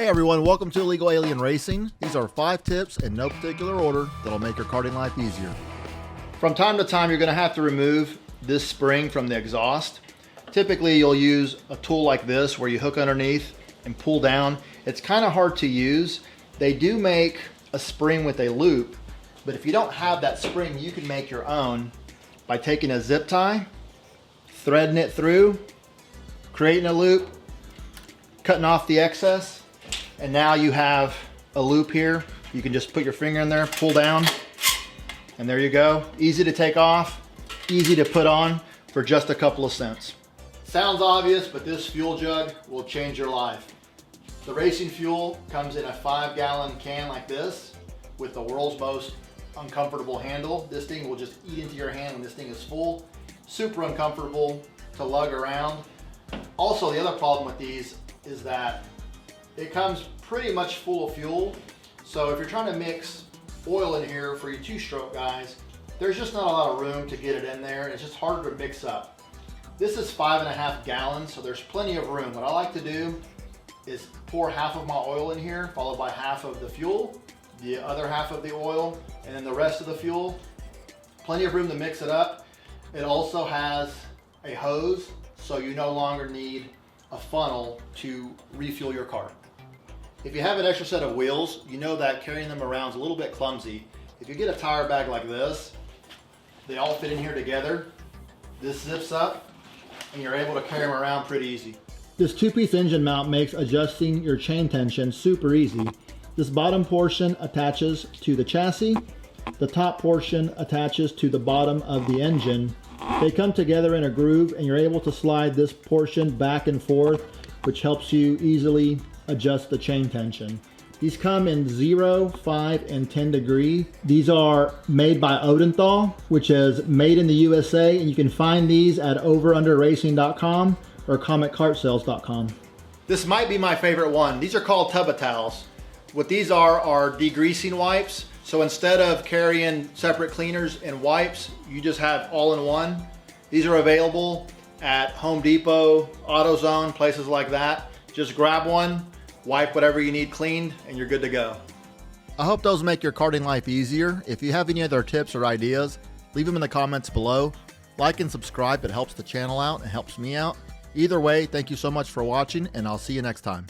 Hey everyone, welcome to Illegal Alien Racing. These are 5 tips in no particular order that'll make your karting life easier. From time to time, you're going to have to remove this spring from the exhaust. Typically, you'll use a tool like this where you hook underneath and pull down. It's kind of hard to use. They do make a spring with a loop, but if you don't have that spring, you can make your own by taking a zip tie, threading it through, creating a loop, cutting off the excess, and now you have a loop here. You can just put your finger in there, pull down, and there you go. Easy to take off, easy to put on for just a couple of cents. Sounds obvious, but this fuel jug will change your life. The racing fuel comes in a 5-gallon can like this with the world's most uncomfortable handle. This thing will just eat into your hand when this thing is full. Super uncomfortable to lug around. Also, the other problem with these is that it comes pretty much full of fuel. So if you're trying to mix oil in here for your 2-stroke guys, there's just not a lot of room to get it in there. It's just harder to mix up. This is 5.5 gallons, so there's plenty of room. What I like to do is pour half of my oil in here, followed by half of the fuel, the other half of the oil, and then the rest of the fuel. Plenty of room to mix it up. It also has a hose, so you no longer need a funnel to refuel your car. If you have an extra set of wheels, you know that carrying them around is a little bit clumsy. If you get a tire bag like this, they all fit in here together. This zips up and you're able to carry them around pretty easy. This 2-piece engine mount makes adjusting your chain tension super easy. This bottom portion attaches to the chassis. The top portion attaches to the bottom of the engine. They come together in a groove and you're able to slide this portion back and forth, which helps you easily adjust the chain tension. These come in 0, 5, and 10 degree. These are made by Odenthal, which is made in the USA, and you can find these at overunderracing.com or cometcartsales.com. This might be my favorite one. These are called Tubba Towels. What these are degreasing wipes. So instead of carrying separate cleaners and wipes, you just have all in one. These are available at Home Depot, AutoZone, places like that. Just grab one, wipe whatever you need cleaned, and you're good to go. I hope those make your karting life easier. If you have any other tips or ideas, leave them in the comments below. Like and subscribe, it helps the channel out and helps me out. Either way, thank you so much for watching, and I'll see you next time.